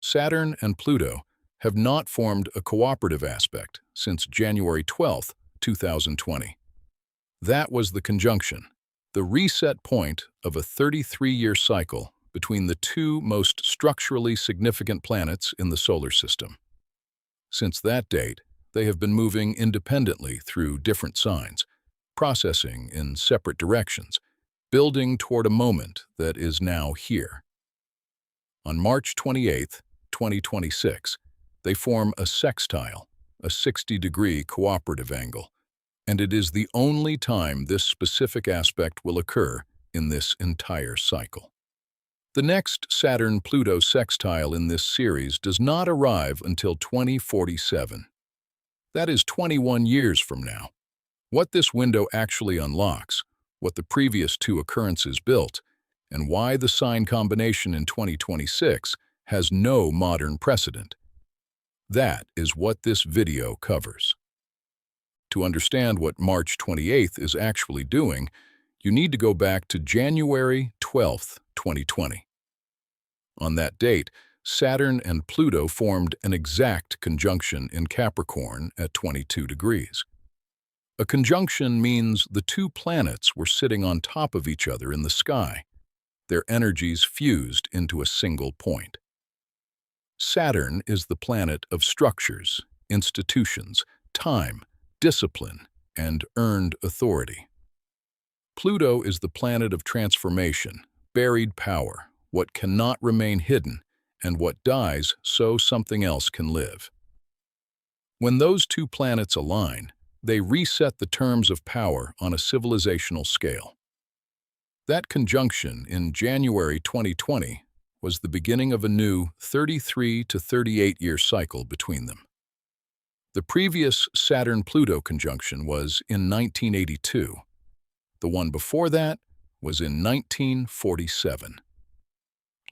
Saturn and Pluto have not formed a cooperative aspect since January 12, 2020. That was the conjunction, the reset point of a 33-year cycle between the two most structurally significant planets in the solar system. Since that date, they have been moving independently through different signs, processing in separate directions, building toward a moment that is now here. On March 28, 2026, they form a sextile, a 60-degree cooperative angle, and it is the only time this specific aspect will occur in this entire cycle. The next Saturn-Pluto sextile in this series does not arrive until 2047. That is 21 years from now. What this window actually unlocks, what the previous two occurrences built, and why the sign combination in 2026 has no modern precedent. That is what this video covers. To understand what March 28th is actually doing, you need to go back to January 12, 2020. On that date, Saturn and Pluto formed an exact conjunction in Capricorn at 22 degrees. A conjunction means the two planets were sitting on top of each other in the sky, their energies fused into a single point. Saturn is the planet of structures, institutions, time, discipline, and earned authority. Pluto is the planet of transformation, buried power, what cannot remain hidden, and what dies so something else can live. When those two planets align, they reset the terms of power on a civilizational scale. That conjunction in January 2020 was the beginning of a new 33 to 38-year cycle between them. The previous Saturn-Pluto conjunction was in 1982. The one before that was in 1947.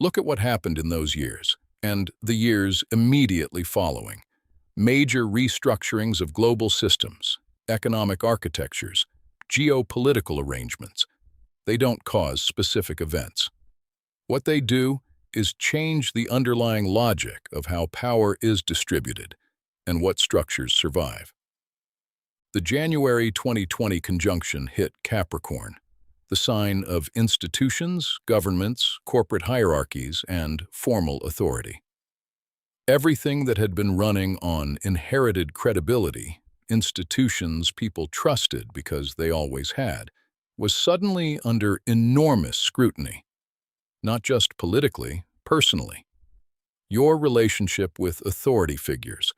Look at what happened in those years, and the years immediately following. Major restructurings of global systems, economic architectures, geopolitical arrangements. They don't cause specific events. What they do is change the underlying logic of how power is distributed and what structures survive. The January 2020 conjunction hit Capricorn, the sign of institutions, governments, corporate hierarchies, and formal authority. Everything that had been running on inherited credibility, institutions people trusted because they always had, was suddenly under enormous scrutiny. Not just politically, personally. Your relationship with authority figures,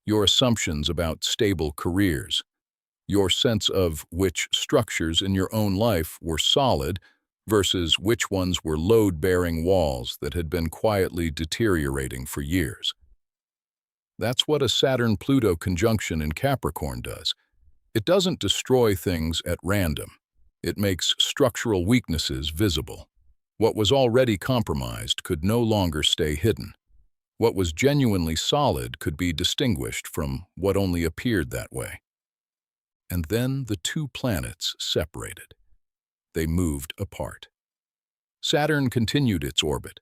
your assumptions about stable careers, your sense of which structures in your own life were solid versus which ones were load-bearing walls that had been quietly deteriorating for years. That's what a Saturn-Pluto conjunction in Capricorn does. It doesn't destroy things at random. It makes structural weaknesses visible. What was already compromised could no longer stay hidden. What was genuinely solid could be distinguished from what only appeared that way. And then the two planets separated. They moved apart. Saturn continued its orbit.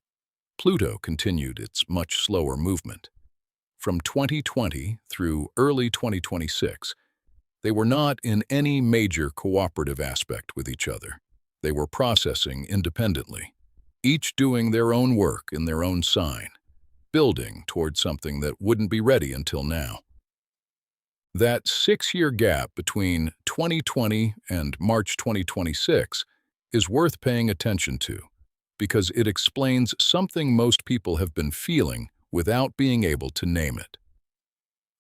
Pluto continued its much slower movement. From 2020 through early 2026, they were not in any major cooperative aspect with each other. They were processing independently, each doing their own work in their own sign, building toward something that wouldn't be ready until now. That 6-year gap between 2020 and March 2026 is worth paying attention to because it explains something most people have been feeling without being able to name it.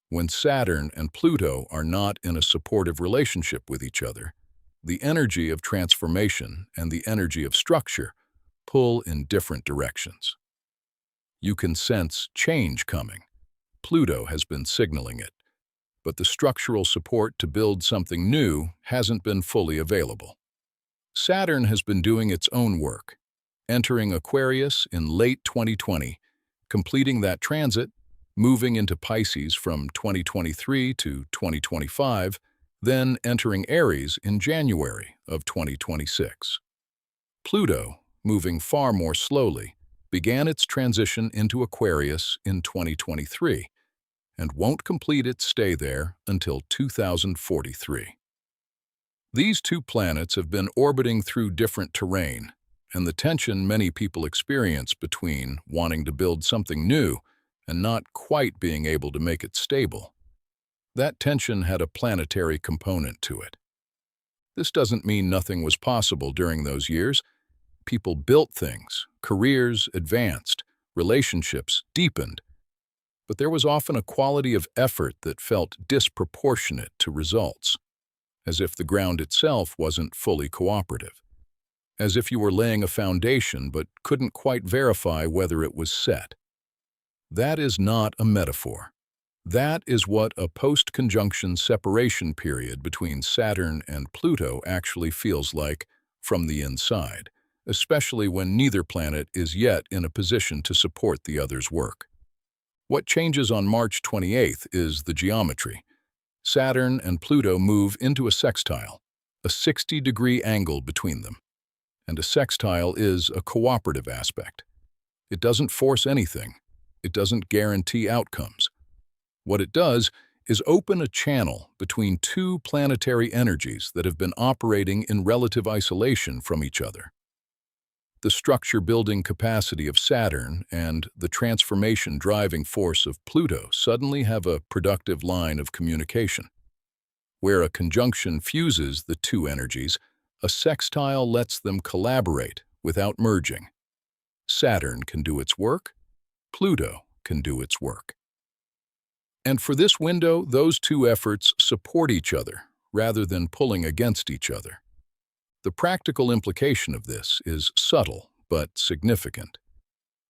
When Saturn and Pluto are not in a supportive relationship with each other, the energy of transformation and the energy of structure pull in different directions. You can sense change coming. Pluto has been signaling it, but the structural support to build something new hasn't been fully available. Saturn has been doing its own work, entering Aquarius in late 2020, completing that transit, moving into Pisces from 2023 to 2025, then entering Aries in January of 2026. Pluto, moving far more slowly, began its transition into Aquarius in 2023 and won't complete its stay there until 2043. These two planets have been orbiting through different terrain, and the tension many people experience between wanting to build something new and not quite being able to make it stable. That tension had a planetary component to it. This doesn't mean nothing was possible during those years. People built things, careers advanced, relationships deepened, but there was often a quality of effort that felt disproportionate to results, as if the ground itself wasn't fully cooperative, as if you were laying a foundation but couldn't quite verify whether it was set. That is not a metaphor. That is what a post-conjunction separation period between Saturn and Pluto actually feels like from the inside, especially when neither planet is yet in a position to support the other's work. What changes on March 28th is the geometry. Saturn and Pluto move into a sextile, a 60-degree angle between them. And a sextile is a cooperative aspect. It doesn't force anything. It doesn't guarantee outcomes. What it does is open a channel between two planetary energies that have been operating in relative isolation from each other. The structure-building capacity of Saturn and the transformation-driving force of Pluto suddenly have a productive line of communication. Where a conjunction fuses the two energies, a sextile lets them collaborate without merging. Saturn can do its work, Pluto can do its work. And for this window, those two efforts support each other rather than pulling against each other. The practical implication of this is subtle but significant.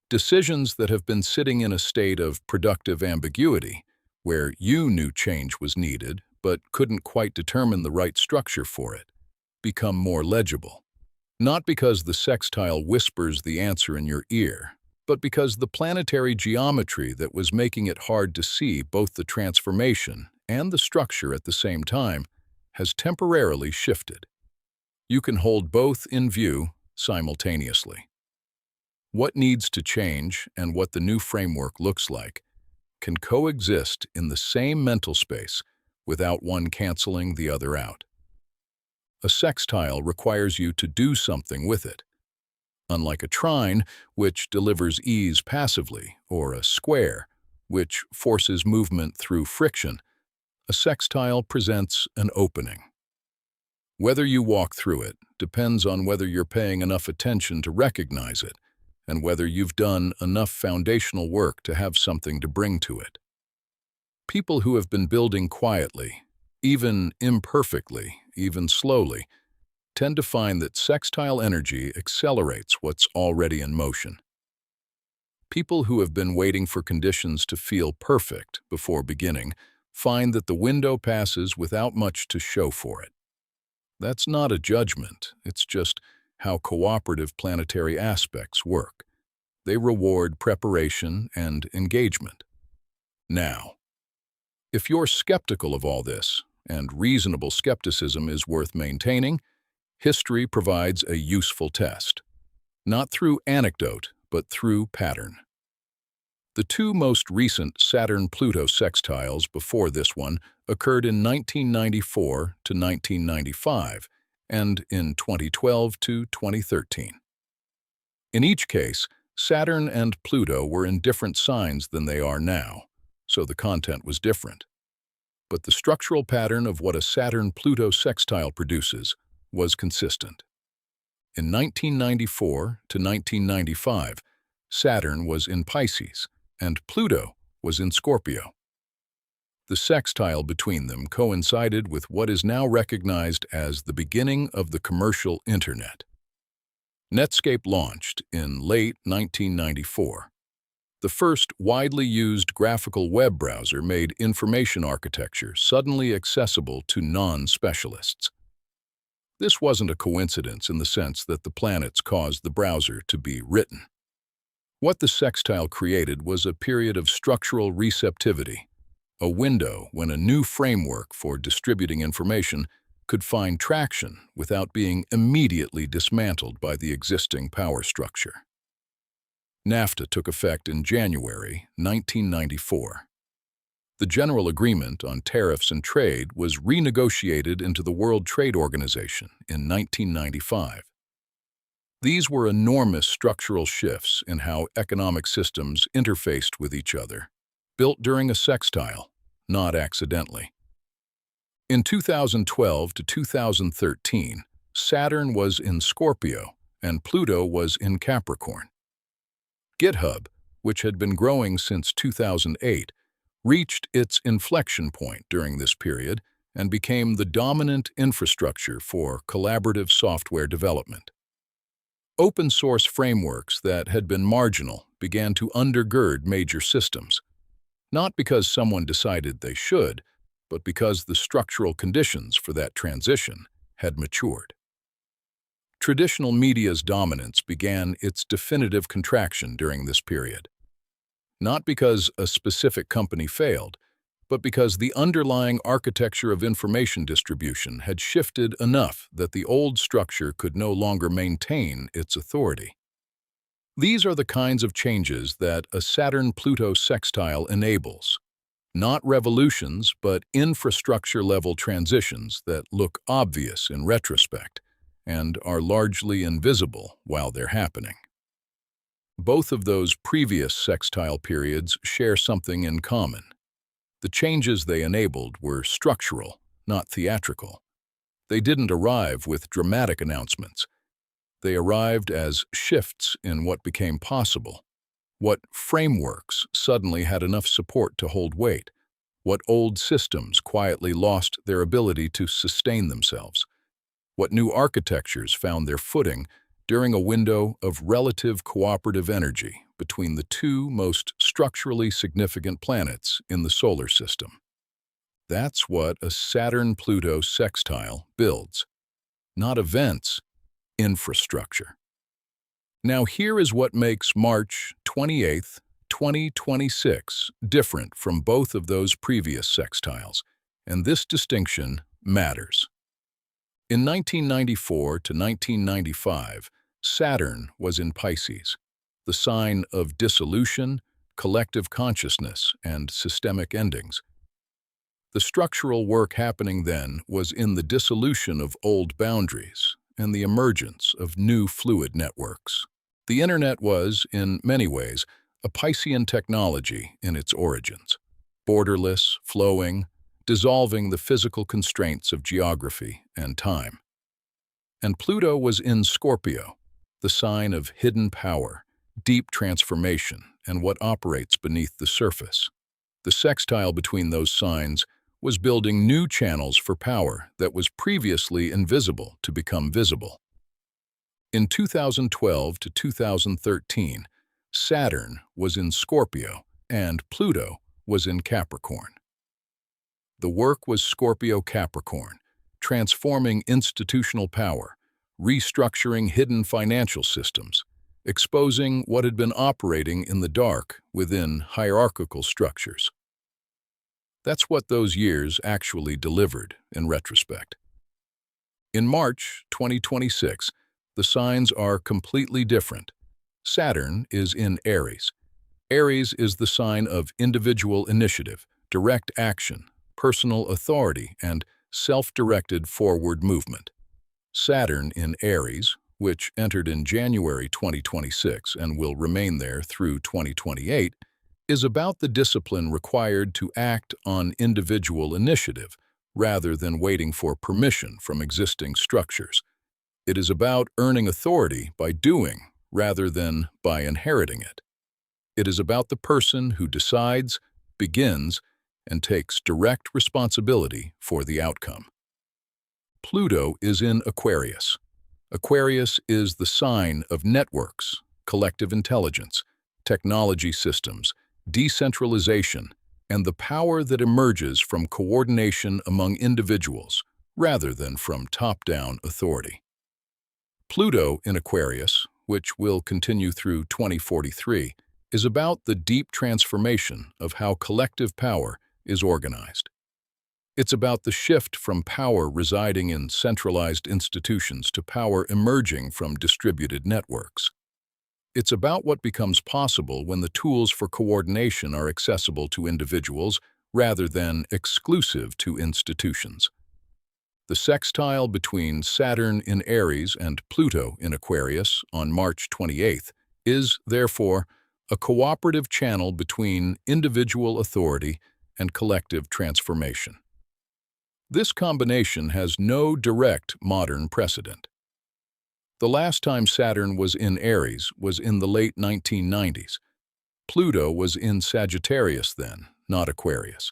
Decisions that have been sitting in a state of productive ambiguity, where you knew change was needed but couldn't quite determine the right structure for it, become more legible. Not because the sextile whispers the answer in your ear, but because the planetary geometry that was making it hard to see both the transformation and the structure at the same time has temporarily shifted. You can hold both in view simultaneously. What needs to change and what the new framework looks like can coexist in the same mental space without one canceling the other out. A sextile requires you to do something with it. Unlike a trine, which delivers ease passively, or a square, which forces movement through friction, a sextile presents an opening. Whether you walk through it depends on whether you're paying enough attention to recognize it, and whether you've done enough foundational work to have something to bring to it. People who have been building quietly, even imperfectly, even slowly, tend to find that sextile energy accelerates what's already in motion. People who have been waiting for conditions to feel perfect before beginning find that the window passes without much to show for it. That's not a judgment, it's just how cooperative planetary aspects work. They reward preparation and engagement. Now, if you're skeptical of all this, and reasonable skepticism is worth maintaining, history provides a useful test, not through anecdote, but through pattern. The two most recent Saturn-Pluto sextiles before this one occurred in 1994 to 1995 and in 2012 to 2013. In each case, Saturn and Pluto were in different signs than they are now, so the content was different. But the structural pattern of what a Saturn-Pluto sextile produces was consistent. In 1994 to 1995, Saturn was in Pisces, and Pluto was in Scorpio. The sextile between them coincided with what is now recognized as the beginning of the commercial Internet. Netscape launched in late 1994. The first widely used graphical web browser made information architecture suddenly accessible to non-specialists. This wasn't a coincidence in the sense that the planets caused the browser to be written. What the sextile created was a period of structural receptivity, a window when a new framework for distributing information could find traction without being immediately dismantled by the existing power structure. NAFTA took effect in January 1994. The General Agreement on Tariffs and Trade was renegotiated into the World Trade Organization in 1995. These were enormous structural shifts in how economic systems interfaced with each other, built during a sextile, not accidentally. In 2012 to 2013, Saturn was in Scorpio and Pluto was in Capricorn. GitHub, which had been growing since 2008, reached its inflection point during this period and became the dominant infrastructure for collaborative software development. Open-source frameworks that had been marginal began to undergird major systems, not because someone decided they should, but because the structural conditions for that transition had matured. Traditional media's dominance began its definitive contraction during this period. Not because a specific company failed, but because the underlying architecture of information distribution had shifted enough that the old structure could no longer maintain its authority. These are the kinds of changes that a Saturn-Pluto sextile enables. Not revolutions, but infrastructure-level transitions that look obvious in retrospect and are largely invisible while they're happening. Both of those previous sextile periods share something in common. The changes they enabled were structural, not theatrical. They didn't arrive with dramatic announcements. They arrived as shifts in what became possible, what frameworks suddenly had enough support to hold weight, what old systems quietly lost their ability to sustain themselves, what new architectures found their footing during a window of relative cooperative energy between the two most structurally significant planets in the solar system. That's what a Saturn-Pluto sextile builds. Not events, infrastructure. Now here is what makes March 28, 2026 different from both of those previous sextiles, and this distinction matters. In 1994 to 1995, Saturn was in Pisces, the sign of dissolution, collective consciousness, and systemic endings. The structural work happening then was in the dissolution of old boundaries and the emergence of new fluid networks. The Internet was, in many ways, a Piscean technology in its origins, borderless, flowing, dissolving the physical constraints of geography and time. And Pluto was in Scorpio, the sign of hidden power, deep transformation, and what operates beneath the surface. The sextile between those signs was building new channels for power that was previously invisible to become visible. In 2012 to 2013, Saturn was in Scorpio and Pluto was in Capricorn. The work was Scorpio-Capricorn, transforming institutional power, restructuring hidden financial systems, exposing what had been operating in the dark within hierarchical structures. That's what those years actually delivered in retrospect. In March 2026, the signs are completely different. Saturn is in Aries. Aries is the sign of individual initiative, direct action, personal authority, and self-directed forward movement. Saturn in Aries, which entered in January 2026 and will remain there through 2028, is about the discipline required to act on individual initiative rather than waiting for permission from existing structures. It is about earning authority by doing rather than by inheriting it. It is about the person who decides, begins, and takes direct responsibility for the outcome. Pluto is in Aquarius. Aquarius is the sign of networks, collective intelligence, technology systems, decentralization, and the power that emerges from coordination among individuals rather than from top-down authority. Pluto in Aquarius, which will continue through 2043, is about the deep transformation of how collective power is organized. It's about the shift from power residing in centralized institutions to power emerging from distributed networks. It's about what becomes possible when the tools for coordination are accessible to individuals rather than exclusive to institutions. The sextile between Saturn in Aries and Pluto in Aquarius on March 28th is, therefore, a cooperative channel between individual authority and collective transformation. This combination has no direct modern precedent. The last time Saturn was in Aries was in the late 1990s. Pluto was in Sagittarius then, not Aquarius.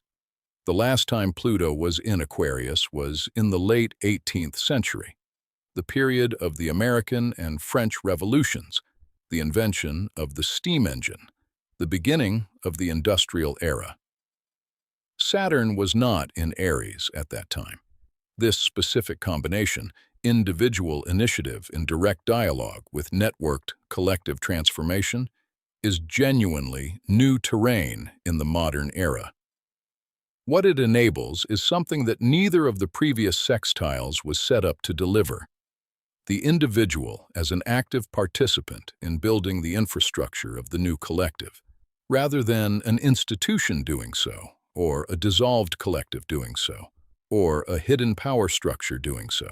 The last time Pluto was in Aquarius was in the late 18th century, the period of the American and French revolutions, the invention of the steam engine, the beginning of the industrial era. Saturn was not in Aries at that time. This specific combination, individual initiative in direct dialogue with networked collective transformation, is genuinely new terrain in the modern era. What it enables is something that neither of the previous sextiles was set up to deliver: the individual as an active participant in building the infrastructure of the new collective, rather than an institution doing so, or a dissolved collective doing so, or a hidden power structure doing so.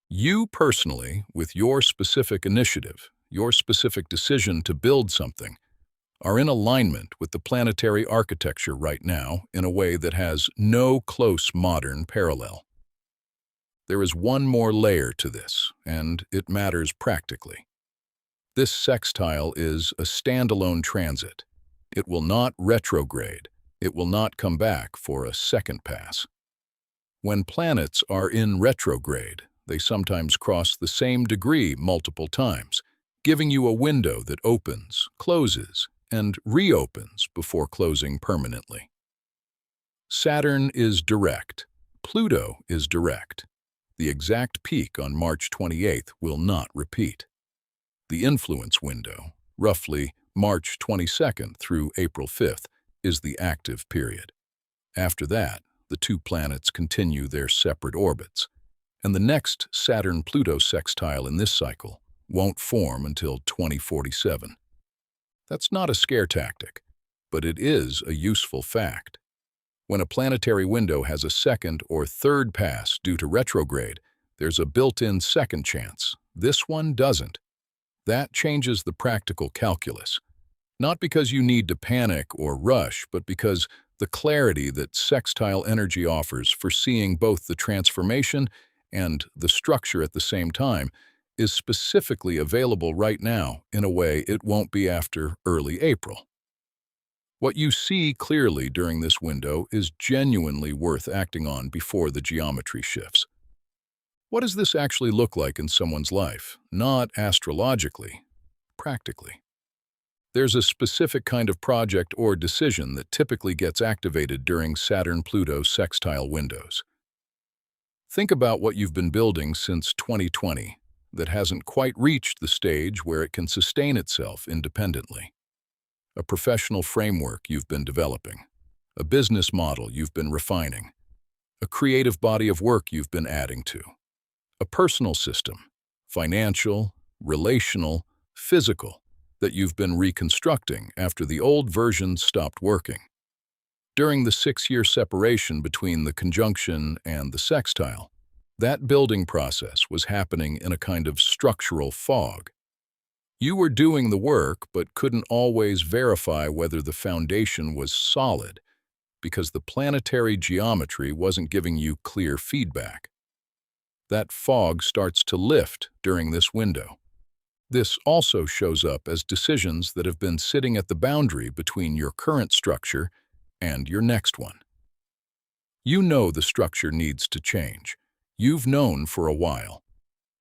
You personally, with your specific initiative, your specific decision to build something, are in alignment with the planetary architecture right now in a way that has no close modern parallel. There is one more layer to this, and it matters practically. This sextile is a standalone transit. It will not retrograde. It will not come back for a second pass. When planets are in retrograde, they sometimes cross the same degree multiple times, giving you a window that opens, closes, and reopens before closing permanently. Saturn is direct. Pluto is direct. The exact peak on March 28th will not repeat. The influence window, roughly March 22nd through April 5th, is the active period. After that, the two planets continue their separate orbits, and the next Saturn-Pluto sextile in this cycle won't form until 2047. That's not a scare tactic, but it is a useful fact. When a planetary window has a second or third pass due to retrograde, there's a built-in second chance. This one doesn't. That changes the practical calculus. Not because you need to panic or rush, but because the clarity that sextile energy offers for seeing both the transformation and the structure at the same time is specifically available right now in a way it won't be after early April. What you see clearly during this window is genuinely worth acting on before the geometry shifts. What does this actually look like in someone's life? Not astrologically, practically. There's a specific kind of project or decision that typically gets activated during Saturn-Pluto sextile windows. Think about what you've been building since 2020 that hasn't quite reached the stage where it can sustain itself independently. A professional framework you've been developing, a business model you've been refining, a creative body of work you've been adding to, a personal system, financial, relational, physical, that you've been reconstructing after the old version stopped working. During the 6-year separation between the conjunction and the sextile, that building process was happening in a kind of structural fog. You were doing the work but couldn't always verify whether the foundation was solid because the planetary geometry wasn't giving you clear feedback. That fog starts to lift during this window. This also shows up as decisions that have been sitting at the boundary between your current structure and your next one. You know the structure needs to change. You've known for a while,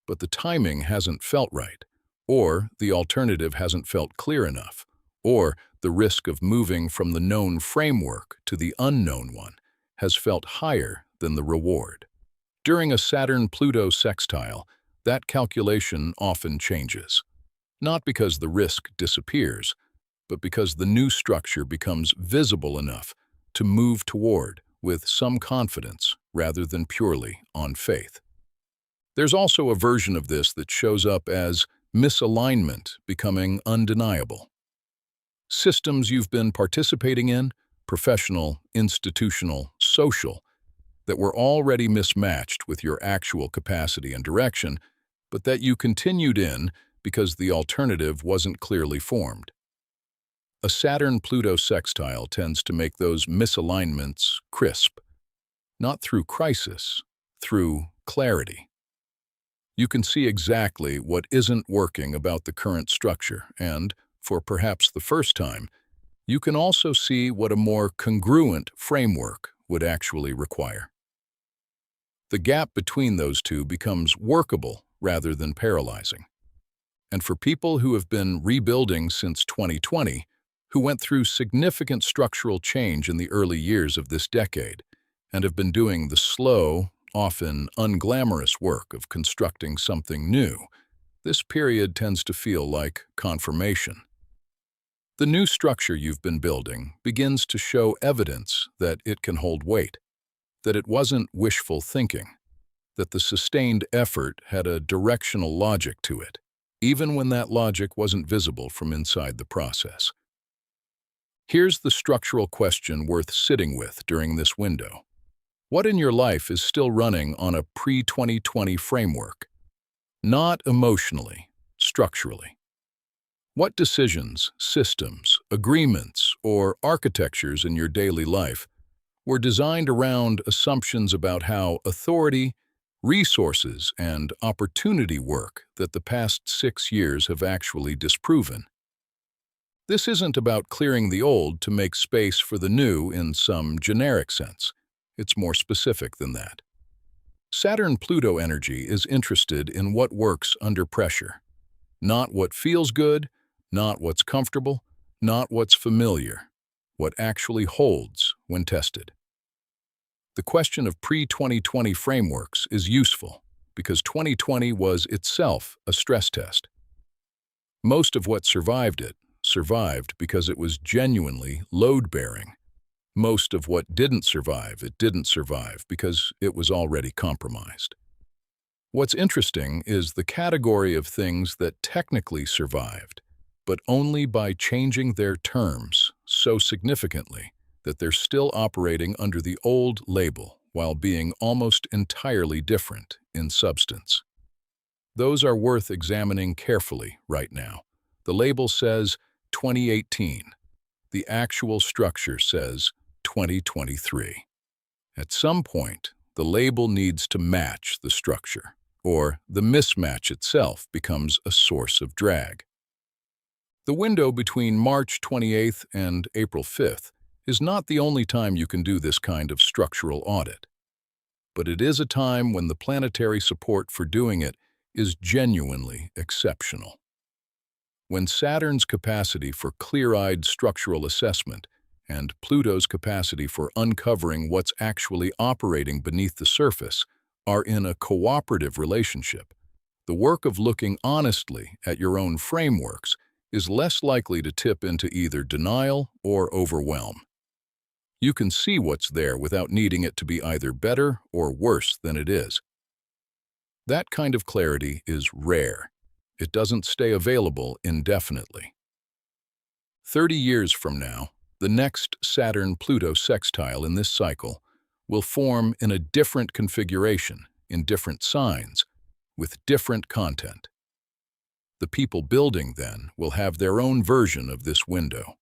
but the timing hasn't felt right, or the alternative hasn't felt clear enough, or the risk of moving from the known framework to the unknown one has felt higher than the reward. During a Saturn-Pluto sextile, that calculation often changes, not because the risk disappears, but because the new structure becomes visible enough to move toward with some confidence rather than purely on faith. There's also a version of this that shows up as misalignment becoming undeniable. Systems you've been participating in, professional, institutional, social, that were already mismatched with your actual capacity and direction, but that you continued in because the alternative wasn't clearly formed. A Saturn-Pluto sextile tends to make those misalignments crisp, not through crisis, through clarity. You can see exactly what isn't working about the current structure, and, for perhaps the first time, you can also see what a more congruent framework would actually require. The gap between those two becomes workable rather than paralyzing. And for people who have been rebuilding since 2020, who went through significant structural change in the early years of this decade, and have been doing the slow, often unglamorous work of constructing something new, this period tends to feel like confirmation. The new structure you've been building begins to show evidence that it can hold weight, that it wasn't wishful thinking, that the sustained effort had a directional logic to it, even when that logic wasn't visible from inside the process. Here's the structural question worth sitting with during this window. What in your life is still running on a pre-2020 framework? Not emotionally, structurally. What decisions, systems, agreements, or architectures in your daily life were designed around assumptions about how authority, resources, and opportunity work that the past 6 years have actually disproven? This isn't about clearing the old to make space for the new in some generic sense. It's more specific than that. Saturn-Pluto energy is interested in what works under pressure. Not what feels good, not what's comfortable, not what's familiar. What actually holds when tested. The question of pre-2020 frameworks is useful because 2020 was itself a stress test. Most of what survived because it was genuinely load-bearing. Most of what didn't survive because it was already compromised. What's interesting is the category of things that technically survived, but only by changing their terms so significantly that they're still operating under the old label while being almost entirely different in substance. Those are worth examining carefully right now. The label says 2018. The actual structure says 2023. At some point, the label needs to match the structure, or the mismatch itself becomes a source of drag. The window between March 28th and April 5th is not the only time you can do this kind of structural audit. But it is a time when the planetary support for doing it is genuinely exceptional. When Saturn's capacity for clear-eyed structural assessment and Pluto's capacity for uncovering what's actually operating beneath the surface are in a cooperative relationship, the work of looking honestly at your own frameworks is less likely to tip into either denial or overwhelm. You can see what's there without needing it to be either better or worse than it is. That kind of clarity is rare. It doesn't stay available indefinitely. 30 years from now, the next Saturn-Pluto sextile in this cycle will form in a different configuration, in different signs, with different content. The people building, then, will have their own version of this window.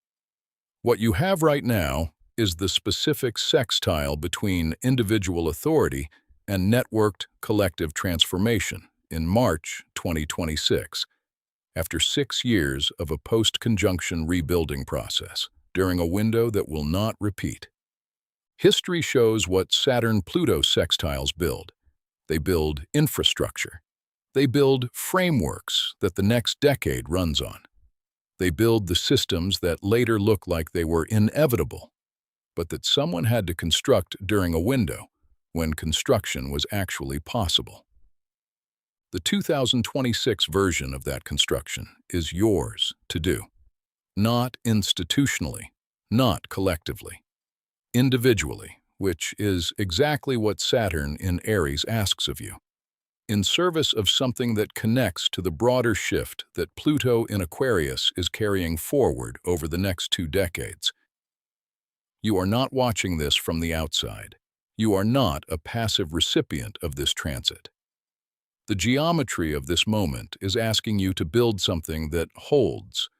What you have right now is the specific sextile between individual authority and networked collective transformation in March 2026, after 6 years of a post-conjunction rebuilding process, during a window that will not repeat. History shows what Saturn-Pluto sextiles build. They build infrastructure. They build frameworks that the next decade runs on. They build the systems that later look like they were inevitable, but that someone had to construct during a window when construction was actually possible. The 2026 version of that construction is yours to do. Not institutionally, not collectively. Individually, which is exactly what Saturn in Aries asks of you. in service of something that connects to the broader shift that Pluto in Aquarius is carrying forward over the next 2 decades. You are not watching this from the outside. You are not a passive recipient of this transit. The geometry of this moment is asking you to build something that holds,